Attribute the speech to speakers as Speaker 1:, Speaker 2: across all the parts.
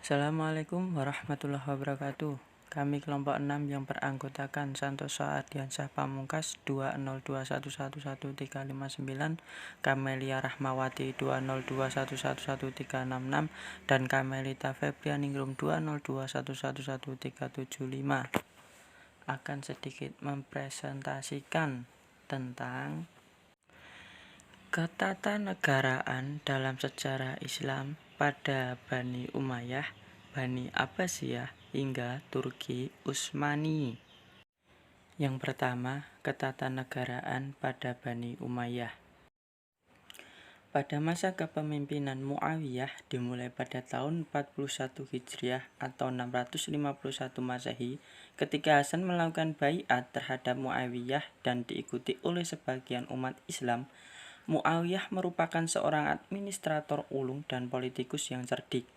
Speaker 1: Assalamualaikum warahmatullahi wabarakatuh. Kami kelompok 6 yang beranggotakan Santoso Ardiansyah Pamungkas 202111359, Kamelia Rahmawati 202111366, dan Kamelita Febrianingrum 202111375 akan sedikit mempresentasikan tentang ketatanegaraan dalam sejarah Islam pada Bani Umayyah, Bani Abbasiyah, hingga Turki Utsmani. Yang pertama, ketatanegaraan pada Bani Umayyah. Pada masa kepemimpinan Muawiyah dimulai pada tahun 41 Hijriah atau 651 Masehi, ketika Hasan melakukan baiat terhadap Muawiyah dan diikuti oleh sebagian umat Islam. Muawiyah merupakan seorang administrator ulung dan politikus yang cerdik.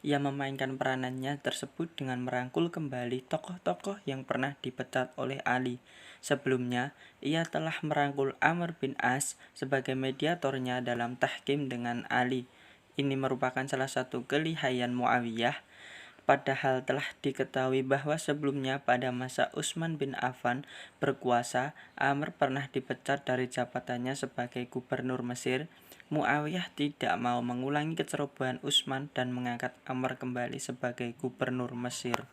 Speaker 1: Ia memainkan peranannya tersebut dengan merangkul kembali tokoh-tokoh yang pernah dipecat oleh Ali. Sebelumnya, ia telah merangkul Amr bin As sebagai mediatornya dalam tahkim dengan Ali. Ini merupakan salah satu kelihayan Muawiyah, padahal telah diketahui bahwa sebelumnya pada masa Utsman bin Affan berkuasa, Amr pernah dipecat dari jabatannya sebagai gubernur Mesir. Muawiyah tidak mau mengulangi kecerobohan Utsman dan mengangkat Amr kembali sebagai gubernur Mesir.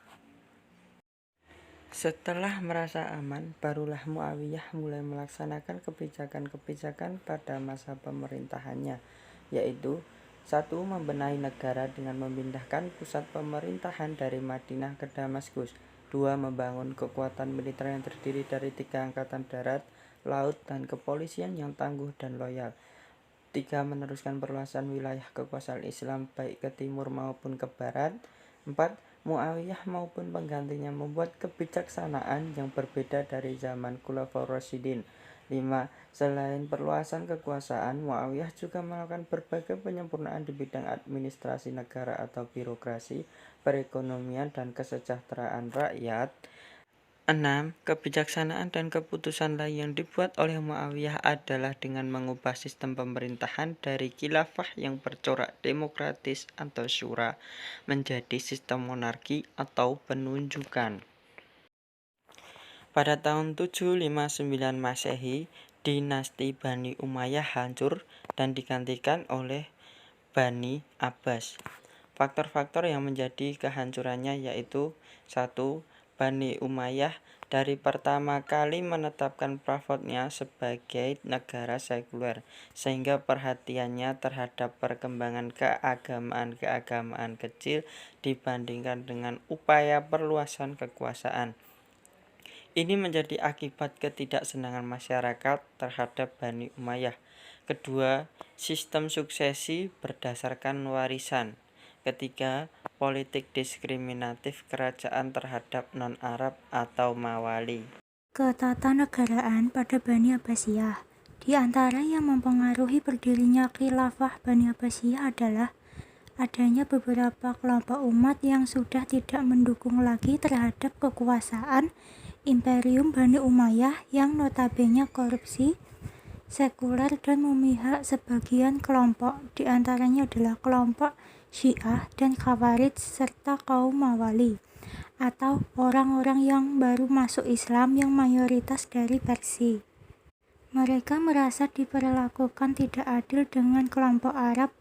Speaker 1: Setelah merasa aman, barulah Muawiyah mulai melaksanakan kebijakan-kebijakan pada masa pemerintahannya, yaitu 1. Membenahi negara dengan memindahkan pusat pemerintahan dari Madinah ke Damaskus. 2. Membangun kekuatan militer yang terdiri dari 3 angkatan darat, laut, dan kepolisian yang tangguh dan loyal. 3. Meneruskan perluasan wilayah kekuasaan Islam baik ke timur maupun ke barat. 4. Muawiyah maupun penggantinya membuat kebijaksanaan yang berbeda dari zaman Khulafaur Rasyidin. 5. Selain perluasan kekuasaan, Muawiyah juga melakukan berbagai penyempurnaan di bidang administrasi negara atau birokrasi, perekonomian, dan kesejahteraan rakyat. 6. Kebijaksanaan dan keputusan lain yang dibuat oleh Muawiyah adalah dengan mengubah sistem pemerintahan dari khilafah yang bercorak demokratis atau syura menjadi sistem monarki atau penunjukan. Pada tahun 759 Masehi, dinasti Bani Umayyah hancur dan digantikan oleh Bani Abbas. Faktor-faktor yang menjadi kehancurannya yaitu 1. Bani Umayyah dari pertama kali menetapkan pravodnya sebagai negara sekuler, sehingga perhatiannya terhadap perkembangan keagamaan kecil dibandingkan dengan upaya perluasan kekuasaan. Ini menjadi akibat ketidaksenangan masyarakat terhadap Bani Umayyah. Kedua, sistem suksesi berdasarkan warisan. Ketiga, politik diskriminatif kerajaan terhadap non-Arab atau Mawali.
Speaker 2: Ketatanegaraan pada Bani Abbasiyah. Di antara yang mempengaruhi berdirinya khilafah Bani Abbasiyah adalah adanya beberapa kelompok umat yang sudah tidak mendukung lagi terhadap kekuasaan Imperium Bani Umayyah yang notabene korupsi, sekuler, dan memihak sebagian kelompok. Di antaranya adalah kelompok Syiah dan Khawarij serta kaum Mawali atau orang-orang yang baru masuk Islam yang mayoritas dari Persia. Mereka merasa diperlakukan tidak adil dengan kelompok Arab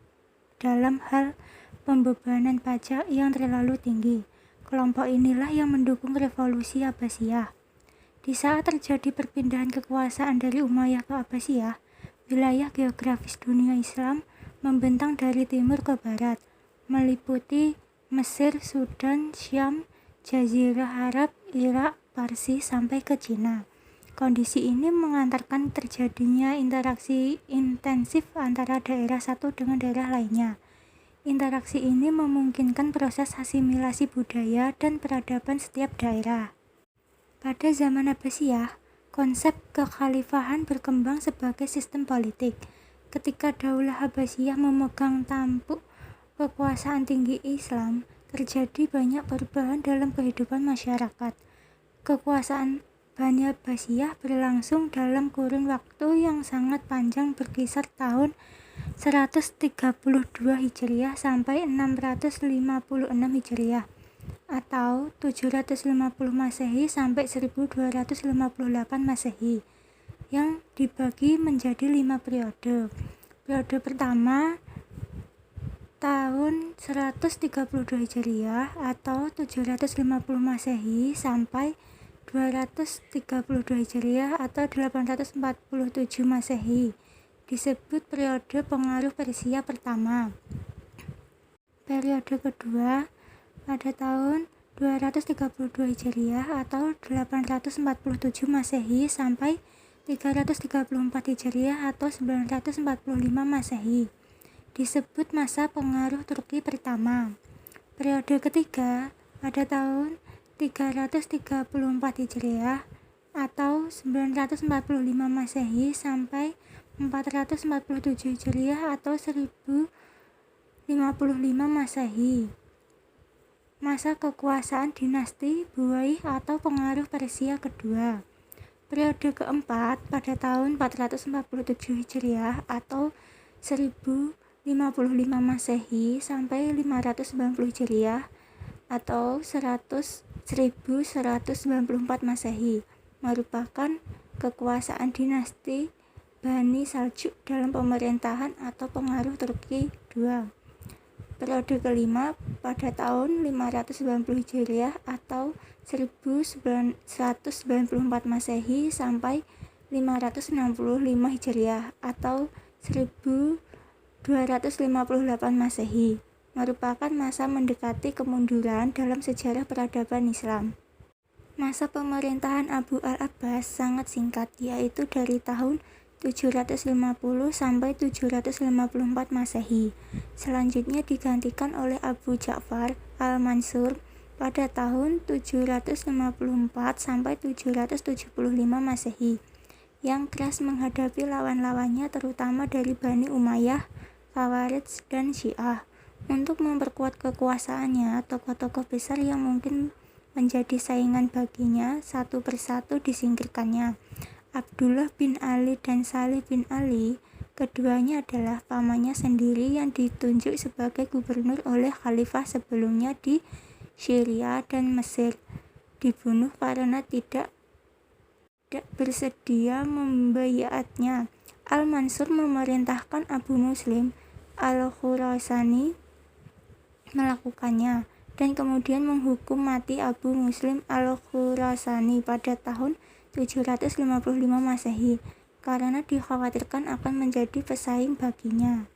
Speaker 2: dalam hal pembebanan pajak yang terlalu tinggi. Kelompok inilah yang mendukung revolusi Abbasiyah. Di saat terjadi perpindahan kekuasaan dari Umayyah ke Abbasiyah, wilayah geografis dunia Islam membentang dari timur ke barat, meliputi Mesir, Sudan, Syam, Jazirah Arab, Irak, Parsi, sampai ke Cina. Kondisi ini mengantarkan terjadinya interaksi intensif antara daerah satu dengan daerah lainnya. Interaksi ini memungkinkan proses asimilasi budaya dan peradaban setiap daerah. Pada zaman Abbasiyah, konsep kekhalifahan berkembang sebagai sistem politik. Ketika Daulah Abbasiyah memegang tampuk kekuasaan tinggi Islam, terjadi banyak perubahan dalam kehidupan masyarakat. Kekuasaan Bani Abbasiyah berlangsung dalam kurun waktu yang sangat panjang berkisar tahun 132 Hijriah sampai 656 Hijriah atau 750 Masehi sampai 1258 Masehi yang dibagi menjadi 5 periode. Periode pertama tahun 132 Hijriah atau 750 Masehi sampai 232 Hijriah atau 847 Masehi disebut periode pengaruh Persia pertama. Periode kedua pada tahun 232 Hijriah atau 847 Masehi sampai 334 Hijriah atau 945 Masehi disebut masa pengaruh Turki pertama. Periode ketiga pada tahun 334 Hijriah atau 945 Masehi sampai 447 Hijriah atau 1055 Masehi. Masa kekuasaan dinasti Buwaih atau pengaruh Persia kedua. Periode keempat pada tahun 447 Hijriah atau 1055 Masehi sampai 590 Hijriah atau 1194 Masehi merupakan kekuasaan dinasti Bani Saljuk dalam pemerintahan atau pengaruh Turki II. Periode kelima pada tahun 590 Hijriah atau 1194 Masehi sampai 565 Hijriah atau 1258 Masehi merupakan masa mendekati kemunduran dalam sejarah peradaban Islam. Masa pemerintahan Abu al-Abbas sangat singkat, yaitu dari tahun 750 sampai 754 Masehi. Selanjutnya digantikan oleh Abu Ja'far al-Mansur pada tahun 754 sampai 775 Masehi yang keras menghadapi lawan-lawannya terutama dari Bani Umayyah, Khawarij, dan Syiah. Untuk memperkuat kekuasaannya, tokoh-tokoh besar yang mungkin menjadi saingan baginya satu persatu disingkirkannya. Abdullah bin Ali dan Salih bin Ali, keduanya adalah pamannya sendiri yang ditunjuk sebagai gubernur oleh khalifah sebelumnya di Syria dan Mesir, dibunuh karena tidak bersedia membaiatnya. Al-Mansur memerintahkan Abu Muslim al-Khurasani melakukannya dan kemudian menghukum mati Abu Muslim al-Khurasani pada tahun 755 Masehi karena dikhawatirkan akan menjadi pesaing baginya.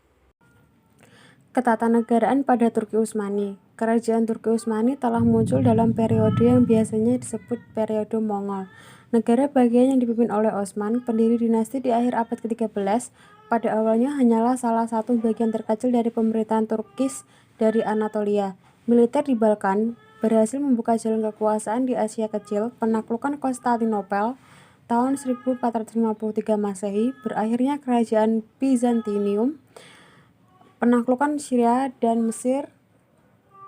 Speaker 3: Ketatanegaraan pada Turki Utsmani. Kerajaan Turki Utsmani telah muncul dalam periode yang biasanya disebut periode Mongol. Negara bagian yang dipimpin oleh Osman, pendiri dinasti di akhir abad ke-13, pada awalnya hanyalah salah satu bagian terkecil dari pemerintahan Turkis dari Anatolia. Militer di Balkan berhasil membuka jalan kekuasaan di Asia Kecil. Penaklukan Konstantinopel tahun 1453 Masehi, berakhirnya kerajaan Bizantium, penaklukan Syria dan Mesir,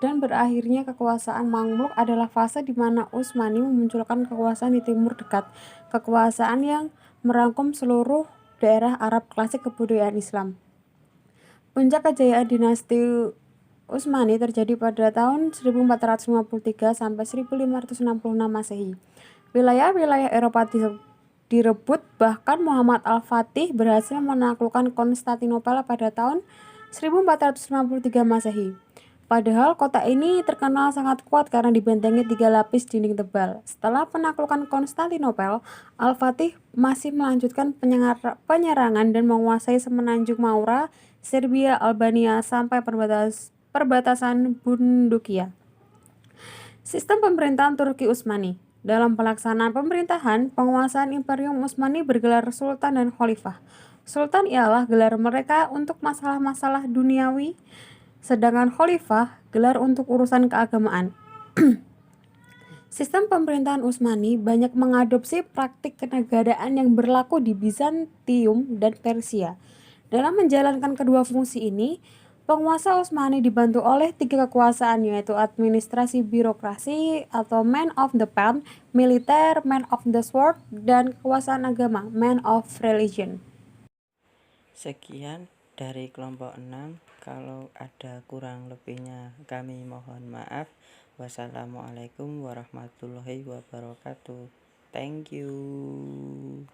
Speaker 3: dan berakhirnya kekuasaan Mamluk adalah fase di mana Utsmani memunculkan kekuasaan di timur dekat, kekuasaan yang merangkum seluruh daerah Arab klasik kebudayaan Islam. Puncak kejayaan dinasti Utsmani terjadi pada tahun 1453 sampai 1566 Masehi. Wilayah-wilayah Eropa direbut, bahkan Muhammad Al-Fatih berhasil menaklukkan Konstantinopel pada tahun 1453 Masehi. Padahal kota ini terkenal sangat kuat karena dibentengi 3 lapis dinding tebal. Setelah penaklukan Konstantinopel, Al-Fatih masih melanjutkan penyerangan dan menguasai semenanjung Maura, Serbia, Albania, sampai perbatasan Bundukia. Sistem pemerintahan Turki Utsmani. Dalam pelaksanaan pemerintahan, penguasaan Imperium Utsmani bergelar Sultan dan Khalifah. Sultan ialah gelar mereka untuk masalah-masalah duniawi, sedangkan Khalifah gelar untuk urusan keagamaan. Sistem pemerintahan Utsmani banyak mengadopsi praktik kenegaraan yang berlaku di Bizantium dan Persia. Dalam menjalankan kedua fungsi ini, penguasa Utsmani dibantu oleh 3 kekuasaan, yaitu administrasi birokrasi atau man of the pen, militer man of the sword, dan kekuasaan agama man of religion.
Speaker 1: Sekian dari kelompok 6. Kalau ada kurang lebihnya kami mohon maaf. Wassalamualaikum warahmatullahi wabarakatuh. Thank you.